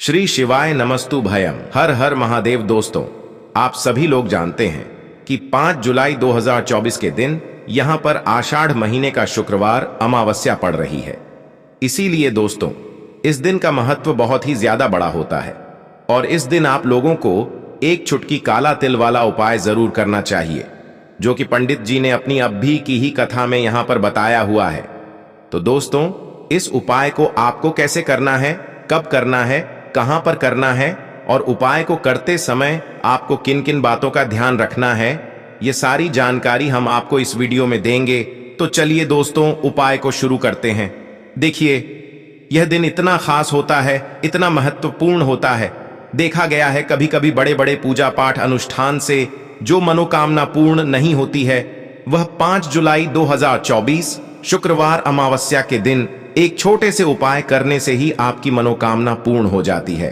श्री शिवाय नमस्तु भयम। हर हर महादेव। दोस्तों, आप सभी लोग जानते हैं कि 5 जुलाई 2024 के दिन यहां पर आषाढ़ महीने का शुक्रवार अमावस्या पड़ रही है। इसीलिए दोस्तों, इस दिन का महत्व बहुत ही ज्यादा बड़ा होता है और इस दिन आप लोगों को एक चुटकी काला तिल वाला उपाय जरूर करना चाहिए, जो कि पंडित जी ने अपनी अभी की ही कथा में यहां पर बताया हुआ है। तो दोस्तों, इस उपाय को आपको कैसे करना है, कब करना है, कहां पर करना है और उपाय को करते समय आपको किन किन बातों का ध्यान रखना है, ये सारी जानकारी हम आपको इस वीडियो में देंगे। तो चलिए दोस्तों, उपाय को शुरू करते हैं। देखिए, यह दिन इतना खास होता है, इतना महत्वपूर्ण होता है। देखा गया है कभी कभी बड़े बड़े पूजा पाठ अनुष्ठान से जो मनोकामना पूर्ण नहीं होती है, वह 5 जुलाई 2024 शुक्रवार अमावस्या के दिन एक छोटे से उपाय करने से ही आपकी मनोकामना पूर्ण हो जाती है।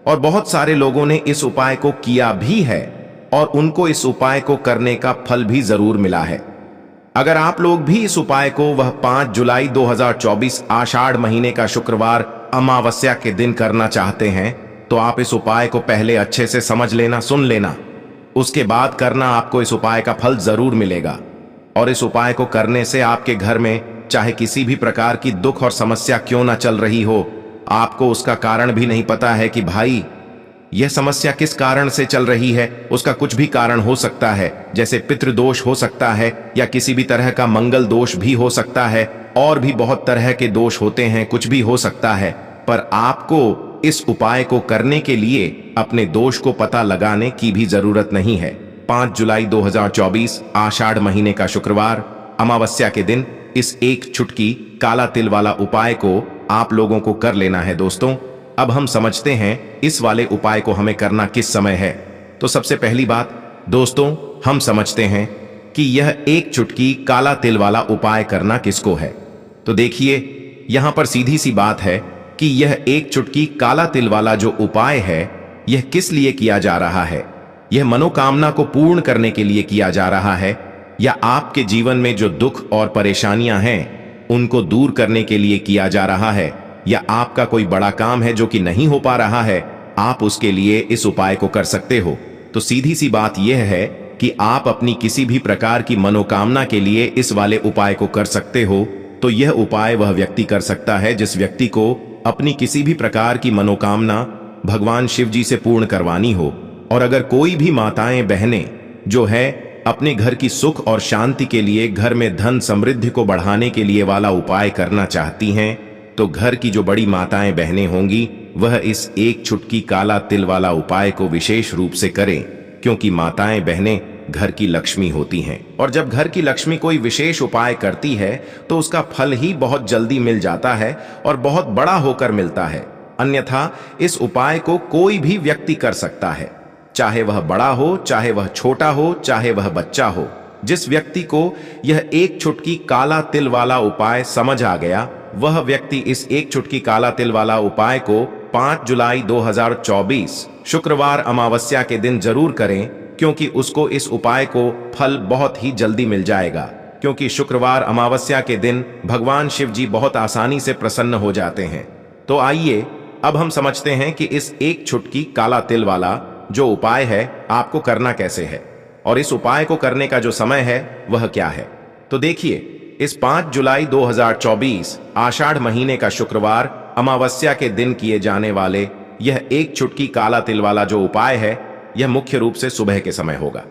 और बहुत सारे लोगों ने इस उपाय को किया भी है और उनको इस उपाय को करने का फल भी जरूर मिला है। अगर आप लोग भी इस उपाय को वह 5 जुलाई 2024 आषाढ़ महीने का शुक्रवार अमावस्या के दिन करना चाहते हैं, तो आप इस उपाय को पहले अच्छे से समझ लेना, सुन लेना, उसके बाद करना। आपको इस उपाय का फल जरूर मिलेगा। और इस उपाय को करने से आपके घर में चाहे किसी भी प्रकार की दुख और समस्या क्यों ना चल रही हो, आपको उसका कारण भी नहीं पता है कि भाई यह समस्या किस कारण से चल रही है, उसका कुछ भी कारण हो सकता है। जैसे पितृदोष हो सकता है या किसी भी तरह का मंगल दोष भी हो सकता है, और भी बहुत तरह के दोष होते हैं, कुछ भी हो सकता है। पर आपको इस उपाय को करने के लिए अपने दोष को पता लगाने की भी जरूरत नहीं है। 5 जुलाई 2024 आषाढ़ महीने का शुक्रवार अमावस्या के दिन इस एक चुटकी काला तिल वाला उपाय को आप लोगों को कर लेना है। दोस्तों, अब हम समझते हैं इस वाले उपाय को हमें करना किस समय है। तो सबसे पहली बात दोस्तों, हम समझते हैं कि यह एक चुटकी काला तिल वाला उपाय करना किसको है। तो देखिए, यहां पर सीधी सी बात है कि यह एक चुटकी काला तिल वाला जो उपाय है, यह किस लिए किया जा रहा है। यह मनोकामना को पूर्ण करने के लिए किया जा रहा है, या आपके जीवन में जो दुख और परेशानियां हैं उनको दूर करने के लिए किया जा रहा है, या आपका कोई बड़ा काम है जो कि नहीं हो पा रहा है, आप उसके लिए इस उपाय को कर सकते हो। तो सीधी सी बात यह है कि आप अपनी किसी भी प्रकार की मनोकामना के लिए इस वाले उपाय को कर सकते हो। तो यह उपाय वह व्यक्ति कर सकता है जिस व्यक्ति को अपनी किसी भी प्रकार की मनोकामना भगवान शिव जी से पूर्ण करवानी हो। और अगर कोई भी माताएं बहनें जो है अपने घर की सुख और शांति के लिए, घर में धन समृद्धि को बढ़ाने के लिए वाला उपाय करना चाहती हैं, तो घर की जो बड़ी माताएं बहनें होंगी वह इस एक चुटकी काला तिल वाला उपाय को विशेष रूप से करें, क्योंकि माताएं बहनें घर की लक्ष्मी होती हैं। और जब घर की लक्ष्मी कोई विशेष उपाय करती है तो उसका फल ही बहुत जल्दी मिल जाता है और बहुत बड़ा होकर मिलता है। अन्यथा इस उपाय को कोई भी व्यक्ति कर सकता है, चाहे वह बड़ा हो, चाहे वह छोटा हो, चाहे वह बच्चा हो। जिस व्यक्ति को यह एक चुटकी काला तिल वाला उपाय समझ आ गया, वह व्यक्ति इस एक चुटकी काला तिल वाला उपाय को 5 जुलाई 2024 शुक्रवार अमावस्या के दिन जरूर करें, क्योंकि उसको इस उपाय को फल बहुत ही जल्दी मिल जाएगा। क्योंकि शुक्रवार अमावस्या के दिन भगवान शिव जी बहुत आसानी से प्रसन्न हो जाते हैं। तो आइए अब हम समझते हैं कि इस एक चुटकी काला तिल वाला जो उपाय है आपको करना कैसे है, और इस उपाय को करने का जो समय है वह क्या है। तो देखिए, इस 5 जुलाई 2024 आषाढ़ महीने का शुक्रवार अमावस्या के दिन किए जाने वाले यह एक चुटकी काला तिल वाला जो उपाय है, यह मुख्य रूप से सुबह के समय होगा।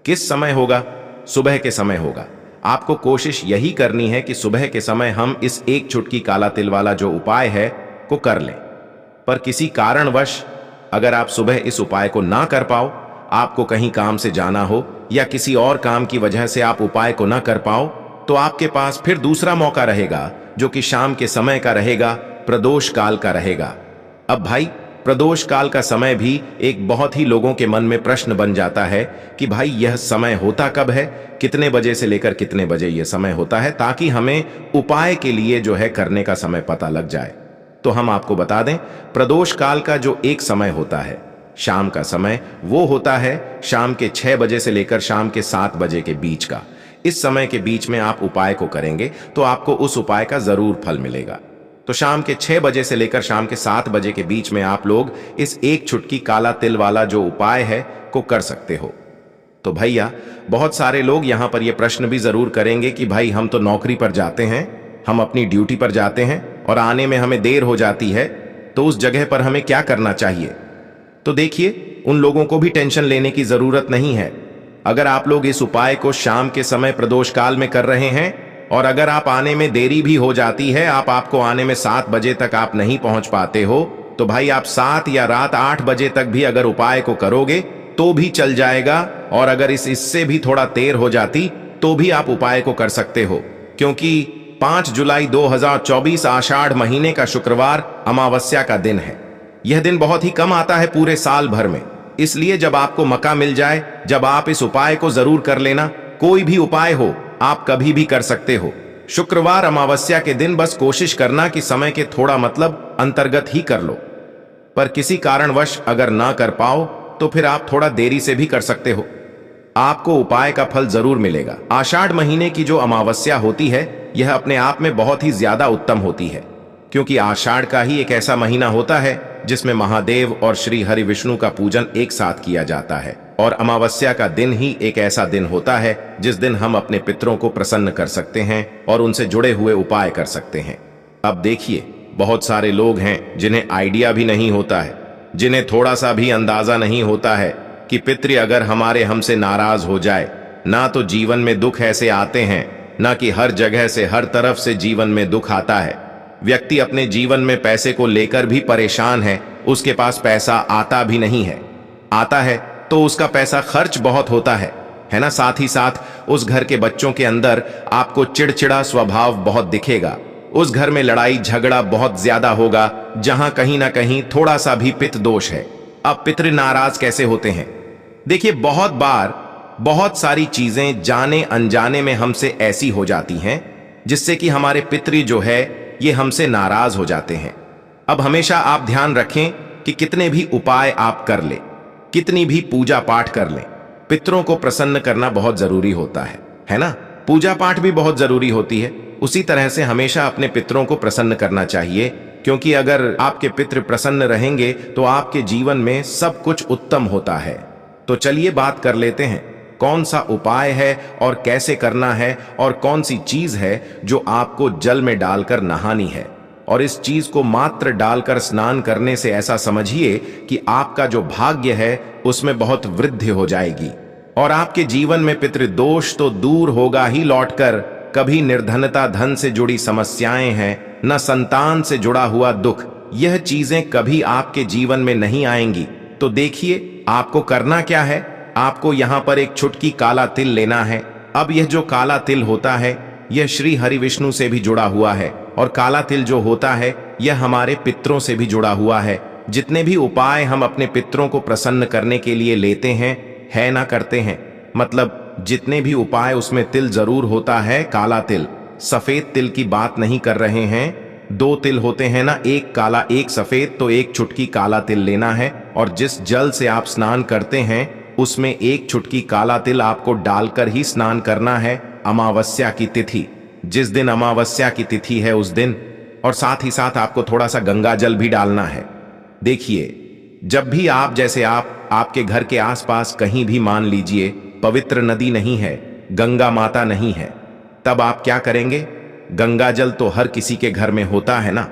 किस समय होगा? सुबह के समय होगा। आपको कोशिश यही करनी है कि सुबह के समय हम इस एक चुटकी काला तिल वाला जो उपाय है को कर लें। पर किसी कारणवश अगर आप सुबह इस उपाय को ना कर पाओ, आपको कहीं काम से जाना हो या किसी और काम की वजह से आप उपाय को ना कर पाओ, तो आपके पास फिर दूसरा मौका रहेगा, जो कि शाम के समय का रहेगा, प्रदोष काल का रहेगा। अब भाई, प्रदोष काल का समय भी एक बहुत ही लोगों के मन में प्रश्न बन जाता है कि भाई यह समय होता कब है, कितने बजे से लेकर कितने बजे यह समय होता है, ताकि हमें उपाय के लिए जो है करने का समय पता लग जाए। तो हम आपको बता दें, प्रदोष काल का जो एक समय होता है, शाम का समय, वो होता है शाम के 6 बजे से लेकर शाम के 7 बजे के बीच का। इस समय के बीच में आप उपाय को करेंगे तो आपको उस उपाय का जरूर फल मिलेगा। तो शाम के 6 बजे से लेकर शाम के 7 बजे के बीच में आप लोग इस एक चुटकी काला तिल वाला जो उपाय है को कर सकते हो। तो भैया, बहुत सारे लोग यहां पर यह प्रश्न भी जरूर करेंगे कि भाई हम तो नौकरी पर जाते हैं, हम अपनी ड्यूटी पर जाते हैं और आने में हमें देर हो जाती है, तो उस जगह पर हमें क्या करना चाहिए। तो देखिए, उन लोगों को भी टेंशन लेने की जरूरत नहीं है। अगर आप लोग इस उपाय को शाम के समय प्रदोष काल में कर रहे हैं और अगर आप आने में देरी भी हो जाती है, आपको आने में 7 बजे तक आप नहीं पहुंच पाते हो, तो भाई आप 7 या रात 8 बजे तक भी अगर उपाय को करोगे तो भी चल जाएगा। और अगर इससे भी थोड़ा देर हो जाती तो भी आप उपाय को कर सकते हो, क्योंकि 5 जुलाई 2024 आषाढ़ महीने का शुक्रवार अमावस्या का दिन है। यह दिन बहुत ही कम आता है पूरे साल भर में, इसलिए जब आपको मौका मिल जाए, जब आप इस उपाय को जरूर कर लेना। कोई भी उपाय हो, आप कभी भी कर सकते हो। शुक्रवार अमावस्या के दिन बस कोशिश करना कि समय के थोड़ा मतलब अंतर्गत ही कर लो, पर किसी कारणवश अगर ना कर पाओ तो फिर आप थोड़ा देरी से भी कर सकते हो। आपको उपाय का फल जरूर मिलेगा। आषाढ़ महीने की जो अमावस्या होती है, यह अपने आप में बहुत ही ज्यादा उत्तम होती है, क्योंकि आषाढ़ का ही एक ऐसा महीना होता है जिसमें महादेव और श्री हरि विष्णु का पूजन एक साथ किया जाता है। और अमावस्या का दिन ही एक ऐसा दिन होता है जिस दिन हम अपने पितरों को प्रसन्न कर सकते हैं और उनसे जुड़े हुए उपाय कर सकते हैं। अब देखिए, बहुत सारे लोग हैं जिन्हें आइडिया भी नहीं होता है, जिन्हें थोड़ा सा भी अंदाजा नहीं होता है कि पितृ अगर हमसे नाराज हो जाए, ना तो जीवन में दुख ऐसे आते हैं, ना कि हर जगह से हर तरफ से जीवन में दुख आता है। व्यक्ति अपने जीवन में पैसे को लेकर भी परेशान है, उसके पास पैसा आता भी नहीं है, आता है तो उसका पैसा खर्च बहुत होता है ना। साथ ही साथ उस घर के बच्चों के अंदर आपको चिड़चिड़ा स्वभाव बहुत दिखेगा। उस घर में लड़ाई झगड़ा बहुत ज्यादा होगा, जहां कहीं ना कहीं थोड़ा सा भी पितृ दोष है। अब पितृ नाराज कैसे होते हैं? देखिए, बहुत बार बहुत सारी चीजें जाने अनजाने में हमसे ऐसी हो जाती हैं जिससे कि हमारे पितृ जो है ये हमसे नाराज हो जाते हैं। अब हमेशा आप ध्यान रखें कि कितने भी उपाय आप कर ले, कितनी भी पूजा पाठ कर लें, पितरों को प्रसन्न करना बहुत जरूरी होता है ना। पूजा पाठ भी बहुत जरूरी होती है। उसी तरह से हमेशा अपने पितरों को प्रसन्न करना चाहिए, क्योंकि अगर आपके पितृ प्रसन्न रहेंगे तो आपके जीवन में सब कुछ उत्तम होता है। तो चलिए बात कर लेते हैं, कौन सा उपाय है और कैसे करना है, और कौन सी चीज है जो आपको जल में डालकर नहानी है। और इस चीज को मात्र डालकर स्नान करने से ऐसा समझिए कि आपका जो भाग्य है उसमें बहुत वृद्धि हो जाएगी और आपके जीवन में पितृदोष तो दूर होगा ही लौटकर। कभी निर्धनता, धन से जुड़ी समस्याएं हैं, न संतान से जुड़ा हुआ दुख, यह चीजें कभी आपके जीवन में नहीं आएंगी। तो देखिए, आपको करना क्या है। आपको यहां पर एक चुटकी काला तिल लेना है। अब यह जो काला तिल होता है यह श्री हरि विष्णु से भी जुड़ा हुआ है, और काला तिल जो होता है यह हमारे पितरों से भी जुड़ा हुआ है। जितने भी उपाय हम अपने पितरों को प्रसन्न करने के लिए लेते हैं, है ना, करते हैं, मतलब जितने भी उपाय उसमें तिल जरूर होता है, काला तिल। सफेद तिल की बात नहीं कर रहे हैं। 2 तिल होते हैं ना, एक काला एक सफेद, तो एक चुटकी काला तिल लेना है। और जिस जल से आप स्नान करते हैं उसमें एक चुटकी काला तिल आपको डालकर ही स्नान करना है। अमावस्या की तिथि, जिस दिन अमावस्या की तिथि है उस दिन, और साथ ही साथ आपको थोड़ा सा गंगा जल भी डालना है। देखिए, जब भी आप जैसे आपके घर के आसपास कहीं भी मान लीजिए पवित्र नदी नहीं है, गंगा माता नहीं है, तब आप क्या करेंगे? गंगा जल तो हर किसी के घर में होता है ना,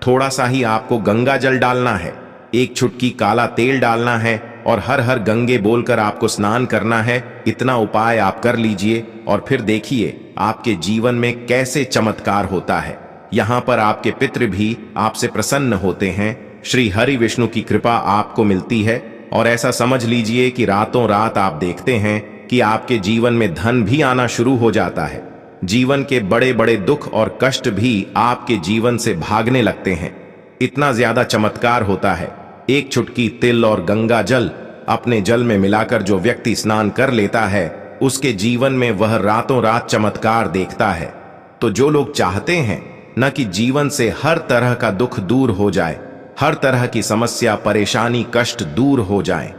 थोड़ा सा ही आपको गंगा जल डालना है, एक चुटकी काला तेल डालना है और हर हर गंगे बोलकर आपको स्नान करना है। इतना उपाय आप कर लीजिए और फिर देखिए आपके जीवन में कैसे चमत्कार होता है। यहाँ पर आपके पितृ भी आपसे प्रसन्न होते हैं, श्री हरि विष्णु की कृपा आपको मिलती है। और ऐसा समझ लीजिए कि रातों रात आप देखते हैं कि आपके जीवन में धन भी आना शुरू हो जाता है। जीवन के बड़े बड़े दुख और कष्ट भी आपके जीवन से भागने लगते हैं। इतना ज्यादा चमत्कार होता है। एक चुटकी तिल और गंगा जल अपने जल में मिलाकर जो व्यक्ति स्नान कर लेता है, उसके जीवन में वह रातों रात चमत्कार देखता है। तो जो लोग चाहते हैं न कि जीवन से हर तरह का दुख दूर हो जाए, हर तरह की समस्या, परेशानी, कष्ट दूर हो जाए,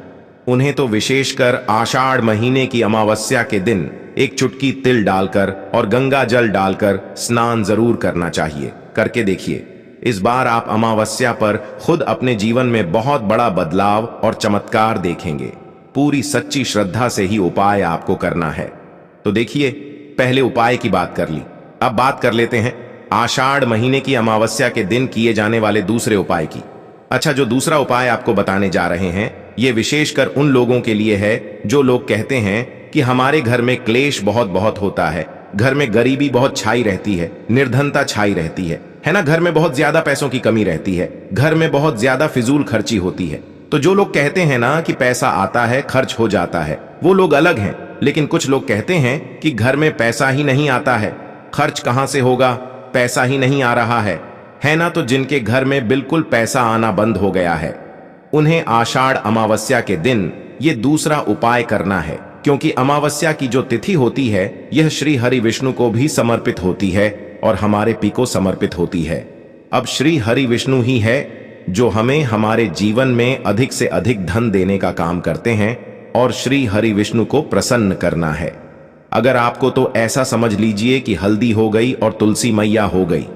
उन्हें तो विशेषकर आषाढ़ महीने की अमावस्या के दिन एक चुटकी तिल डालकर और गंगा जल डालकर स्नान जरूर करना चाहिए। करके देखिए, इस बार आप अमावस्या पर खुद अपने जीवन में बहुत बड़ा बदलाव और चमत्कार देखेंगे। पूरी सच्ची श्रद्धा से ही उपाय आपको करना है। तो देखिए, पहले उपाय की बात कर ली, अब बात कर लेते हैं आषाढ़ महीने की अमावस्या के दिन किए जाने वाले दूसरे उपाय की। अच्छा, जो दूसरा उपाय आपको बताने जा रहे हैं, ये विशेषकर उन लोगों के लिए है जो लोग कहते हैं कि हमारे घर में क्लेश बहुत बहुत होता है, घर में गरीबी बहुत छाई रहती है, निर्धनता छाई रहती है ना, घर में बहुत ज्यादा पैसों की कमी रहती है, घर में बहुत ज्यादा फिजूल खर्ची होती है। तो जो लोग कहते हैं ना कि पैसा आता है खर्च हो जाता है, वो लोग अलग हैं। लेकिन कुछ लोग कहते हैं कि घर में पैसा ही नहीं आता है, खर्च कहां से होगा, पैसा ही नहीं आ रहा है ना। तो जिनके घर में बिल्कुल पैसा आना बंद हो गया है, उन्हें आषाढ़ अमावस्या के दिन ये दूसरा उपाय करना है, क्योंकि अमावस्या की जो तिथि होती है यह श्री हरि विष्णु को भी समर्पित होती है और हमारे पी को समर्पित होती है। अब श्री हरि विष्णु ही है जो हमें हमारे जीवन में अधिक से अधिक धन देने का काम करते हैं और श्री हरि विष्णु को प्रसन्न करना है। अगर आपको तो ऐसा समझ लीजिए कि हल्दी हो गई और तुलसी मैया हो गई,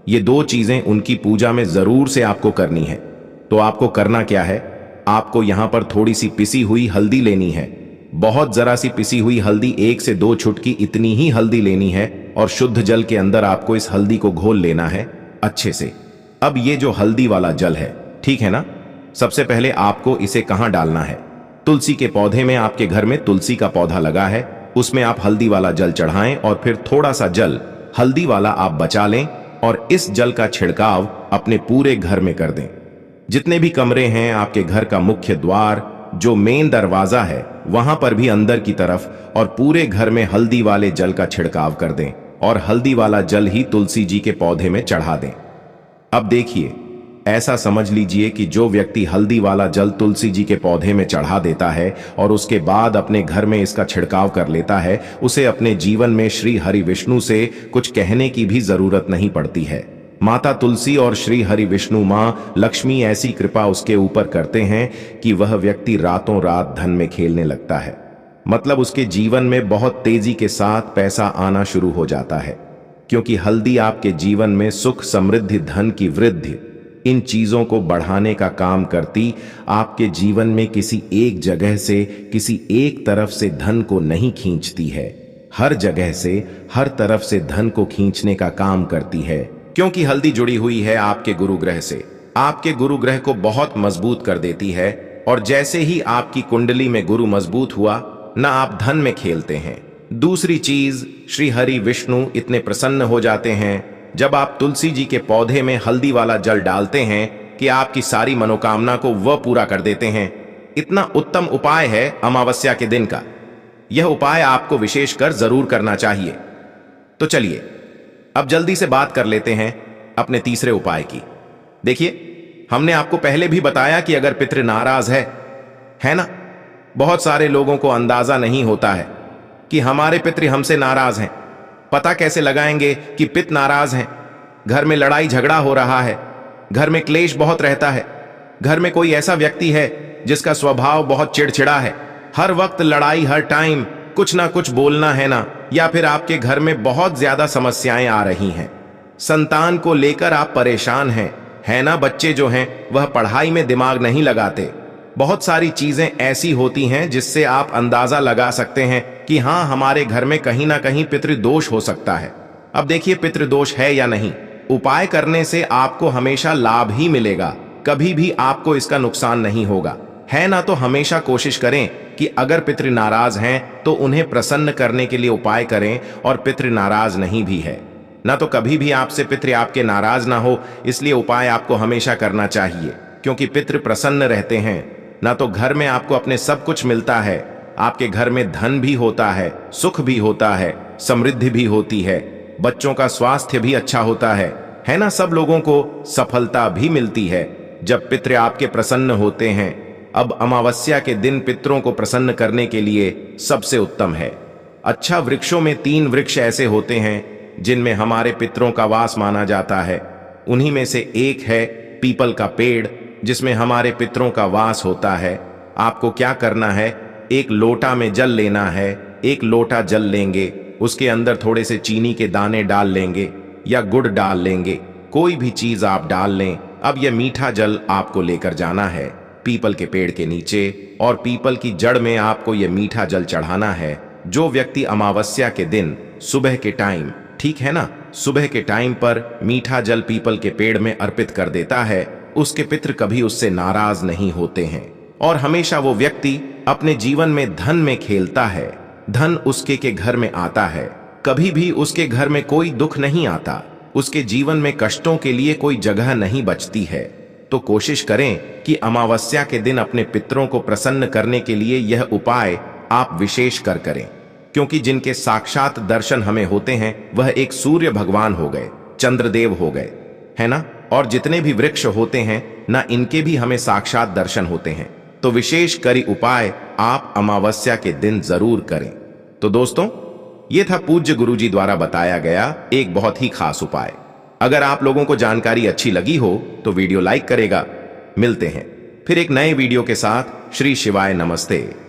ये दो चीजें उनकी पूजा में जरूर से आपको करनी है। तो आपको करना क्या है, आपको यहां पर थोड़ी सी पिसी हुई हल्दी लेनी है, बहुत जरा सी पिसी हुई हल्दी, 1 से 2 चुटकी इतनी ही हल्दी लेनी है और शुद्ध जल के अंदर आपको इस हल्दी को घोल लेना है अच्छे से। अब ये जो हल्दी वाला जल है, ठीक है ना, सबसे पहले आपको इसे कहां डालना है, तुलसी के पौधे में। आपके घर में तुलसी का पौधा लगा है, उसमें आप हल्दी वाला जल चढ़ाएं और फिर थोड़ा सा जल हल्दी वाला आप बचा लें और इस जल का छिड़काव अपने पूरे घर में कर दें। जितने भी कमरे हैं, आपके घर का मुख्य द्वार, जो मेन दरवाजा है, वहां पर भी अंदर की तरफ और पूरे घर में हल्दी वाले जल का छिड़काव कर दें और हल्दी वाला जल ही तुलसी जी के पौधे में चढ़ा दें। अब देखिए, ऐसा समझ लीजिए कि जो व्यक्ति हल्दी वाला जल तुलसी जी के पौधे में चढ़ा देता है और उसके बाद अपने घर में इसका छिड़काव कर लेता है, उसे अपने जीवन में श्री हरि विष्णु से कुछ कहने की भी जरूरत नहीं पड़ती है। माता तुलसी और श्री हरि विष्णु माँ लक्ष्मी ऐसी कृपा उसके ऊपर करते हैं कि वह व्यक्ति रातों रात धन में खेलने लगता है। मतलब उसके जीवन में बहुत तेजी के साथ पैसा आना शुरू हो जाता है, क्योंकि हल्दी आपके जीवन में सुख, समृद्धि, धन की वृद्धि, इन चीजों को बढ़ाने का काम करती। आपके जीवन में किसी एक जगह से, किसी एक तरफ से धन को नहीं खींचती है, हर जगह से, हर तरफ से धन को खींचने का काम करती है, क्योंकि हल्दी जुड़ी हुई है आपके गुरु ग्रह से। आपके गुरु ग्रह को बहुत मजबूत कर देती है और जैसे ही आपकी कुंडली में गुरु मजबूत हुआ ना, आप धन में खेलते हैं। दूसरी चीज, श्री हरि विष्णु इतने प्रसन्न हो जाते हैं जब आप तुलसी जी के पौधे में हल्दी वाला जल डालते हैं कि आपकी सारी मनोकामना को वह पूरा कर देते हैं। इतना उत्तम उपाय है अमावस्या के दिन का। यह उपाय आपको विशेषकर जरूर करना चाहिए। तो चलिए अब जल्दी से बात कर लेते हैं अपने तीसरे उपाय की। देखिए, हमने आपको पहले भी बताया कि अगर पितृ नाराज है ना, बहुत सारे लोगों को अंदाजा नहीं होता है कि हमारे पितृ हमसे नाराज हैं। पता कैसे लगाएंगे कि पिता नाराज हैं? घर में लड़ाई झगड़ा हो रहा है, घर में क्लेश बहुत रहता है, घर में कोई ऐसा व्यक्ति है जिसका स्वभाव बहुत चिड़चिड़ा है, हर वक्त लड़ाई, हर टाइम कुछ ना कुछ बोलना है ना, या फिर आपके घर में बहुत ज्यादा समस्याएं आ रही हैं, संतान को लेकर आप परेशान हैं, है ना, बच्चे जो हैं वह पढ़ाई में दिमाग नहीं लगाते। बहुत सारी चीजें ऐसी होती हैं जिससे आप अंदाजा लगा सकते हैं कि हाँ, हमारे घर में कहीं ना कहीं पितृदोष हो सकता है। अब देखिए, पितृदोष है या नहीं, उपाय करने से आपको हमेशा लाभ ही मिलेगा, कभी भी आपको इसका नुकसान नहीं होगा, है ना। तो हमेशा कोशिश करें कि अगर पितृ नाराज हैं तो उन्हें प्रसन्न करने के लिए उपाय करें, और पितृ नाराज नहीं भी है ना तो कभी भी आपसे पितृ आपके नाराज ना हो, इसलिए उपाय आपको हमेशा करना चाहिए, क्योंकि पितृ प्रसन्न रहते हैं ना, तो घर में आपको अपने सब कुछ मिलता है। आपके घर में धन भी होता है, सुख भी होता है, समृद्धि भी होती है, बच्चों का स्वास्थ्य भी अच्छा होता है ना, सब लोगों को सफलता भी मिलती है जब पितृ आपके प्रसन्न होते हैं। अब अमावस्या के दिन पितरों को प्रसन्न करने के लिए सबसे उत्तम है, अच्छा, वृक्षों में 3 वृक्ष ऐसे होते हैं जिनमें हमारे पितरों का वास माना जाता है। उन्हीं में से एक है पीपल का पेड़, जिसमें हमारे पितरों का वास होता है। आपको क्या करना है, एक लोटा में जल लेना है, 1 लोटा जल लेंगे, उसके अंदर थोड़े से चीनी के दाने डाल लेंगे या गुड़ डाल लेंगे, कोई भी चीज आप डाल लें, अब यह मीठा जल आपको लेकर जाना है पीपल के पेड़ के नीचे, और पीपल की जड़ में आपको यह मीठा जल चढ़ाना है। जो व्यक्ति अमावस्या के दिन सुबह के टाइम, ठीक है ना, सुबह के टाइम पर मीठा जल पीपल के पेड़ में अर्पित कर देता है, उसके पितृ कभी उससे नाराज नहीं होते हैं, और हमेशा वो व्यक्ति अपने जीवन में धन में खेलता है, धन उसके के घर में आता है, कभी भी उसके घर में कोई दुख नहीं आता, उसके जीवन में कष्टों के लिए कोई जगह नहीं बचती है। तो कोशिश करें कि अमावस्या के दिन अपने पितरों को प्रसन्न करने के लिए यह उपाय आप विशेष कर करें, क्योंकि जिनके साक्षात दर्शन हमें होते हैं वह एक सूर्य भगवान हो गए, चंद्रदेव हो गए, है ना, और जितने भी वृक्ष होते हैं ना, इनके भी हमें साक्षात दर्शन होते हैं। तो विशेष करी उपाय आप अमावस्या के दिन जरूर करें। तो दोस्तों, यह था पूज्य गुरुजी द्वारा बताया गया एक बहुत ही खास उपाय। अगर आप लोगों को जानकारी अच्छी लगी हो तो वीडियो लाइक करेगा। मिलते हैं फिर एक नए वीडियो के साथ। श्री शिवाय नमस्ते।